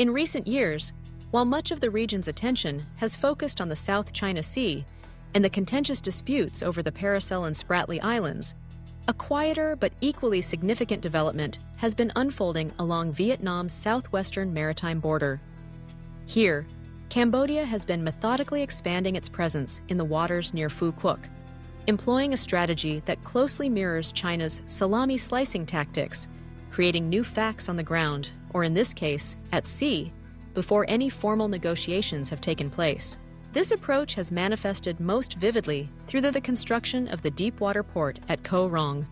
In recent years, while much of the region's attention has focused on the South China Sea and the contentious disputes over the Paracel and Spratly Islands, a quieter but equally significant development has been unfolding along Vietnam's southwestern maritime border. Here, Cambodia has been methodically expanding its presence in the waters near Phu Quoc, employing a strategy that closely mirrors China's salami slicing tactics, creating new facts on the ground, or in this case, at sea, before any formal negotiations have taken place. This approach has manifested most vividly through the construction of the deepwater port at Koh Rong.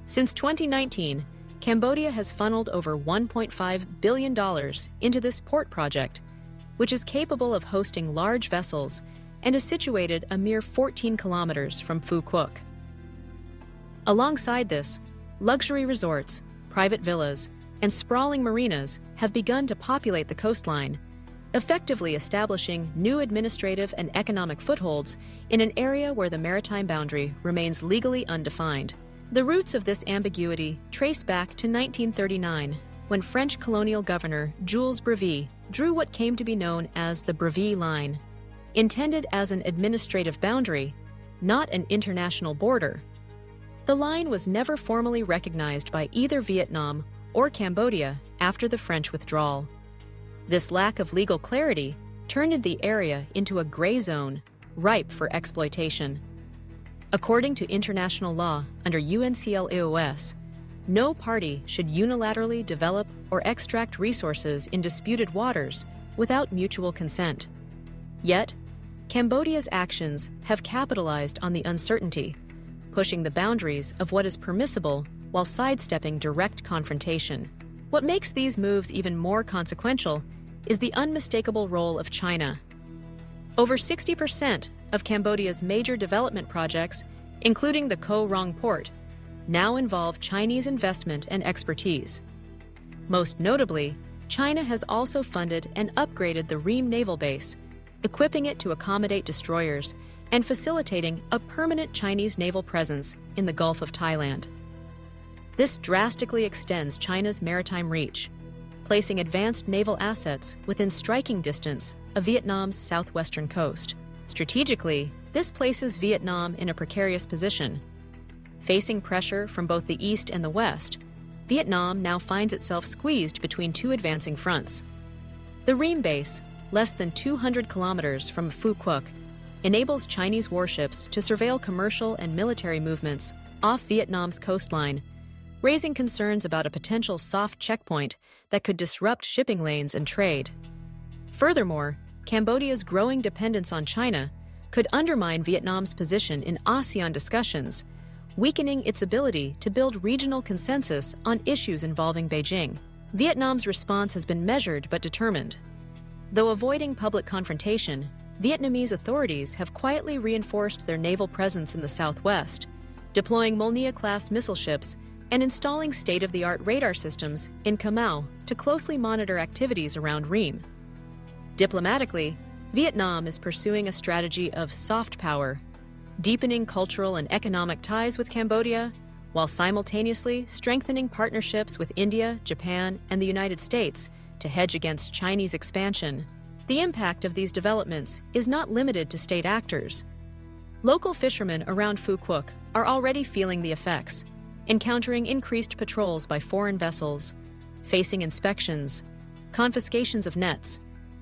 Since 2019, Cambodia has funneled over $1.5 billion into this port project, which is capable of hosting large vessels and is situated a mere 14 kilometers from Phu Quoc. Alongside this, luxury resorts, private villas, and sprawling marinas have begun to populate the coastline, effectively establishing new administrative and economic footholds in an area where the maritime boundary remains legally undefined. The roots of this ambiguity trace back to 1939, when French colonial governor Jules Brevis drew what came to be known as the Brevis Line. Intended as an administrative boundary, not an international border, the line was never formally recognized by either Vietnam or Cambodia after the French withdrawal. This lack of legal clarity turned the area into a gray zone, ripe for exploitation. According to international law under UNCLOS, no party should unilaterally develop or extract resources in disputed waters without mutual consent. Yet, Cambodia's actions have capitalized on the uncertainty, pushing the boundaries of what is permissible while sidestepping direct confrontation. What makes these moves even more consequential is the unmistakable role of China. Over 60% of Cambodia's major development projects, including the Koh Rong port, now involve Chinese investment and expertise. Most notably, China has also funded and upgraded the Reem naval base, equipping it to accommodate destroyers and facilitating a permanent Chinese naval presence in the Gulf of Thailand. This drastically extends China's maritime reach, placing advanced naval assets within striking distance of Vietnam's southwestern coast. Strategically, this places Vietnam in a precarious position. Facing pressure from both the east and the west, Vietnam now finds itself squeezed between two advancing fronts. The Reem base, less than 200 kilometers from Phu Quoc, enables Chinese warships to surveil commercial and military movements off Vietnam's coastline, raising concerns about a potential soft checkpoint that could disrupt shipping lanes and trade. Furthermore, Cambodia's growing dependence on China could undermine Vietnam's position in ASEAN discussions, weakening its ability to build regional consensus on issues involving Beijing. Vietnam's response has been measured but determined. Though avoiding public confrontation, Vietnamese authorities have quietly reinforced their naval presence in the southwest, deploying Molnia-class missile ships and installing state-of-the-art radar systems in Camau to closely monitor activities around Reem. Diplomatically, Vietnam is pursuing a strategy of soft power, deepening cultural and economic ties with Cambodia, while simultaneously strengthening partnerships with India, Japan, and the United States to hedge against Chinese expansion. The impact of these developments is not limited to state actors. Local fishermen around Phu Quoc are already feeling the effects, encountering increased patrols by foreign vessels, facing inspections, confiscations of nets,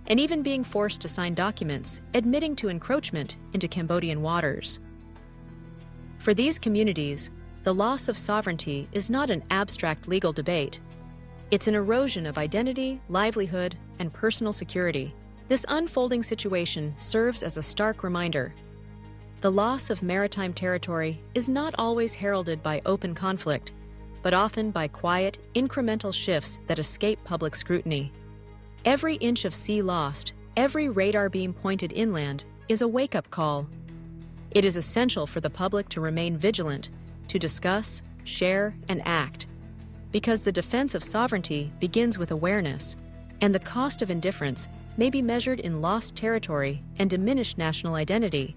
and even being forced to sign documents admitting to encroachment into Cambodian waters. For these communities, the loss of sovereignty is not an abstract legal debate. It's an erosion of identity, livelihood, and personal security. This unfolding situation serves as a stark reminder. The loss of maritime territory is not always heralded by open conflict, but often by quiet, incremental shifts that escape public scrutiny. Every inch of sea lost, every radar beam pointed inland, is a wake-up call. It is essential for the public to remain vigilant, to discuss, share, and act, because the defense of sovereignty begins with awareness, and the cost of indifference may be measured in lost territory and diminished national identity.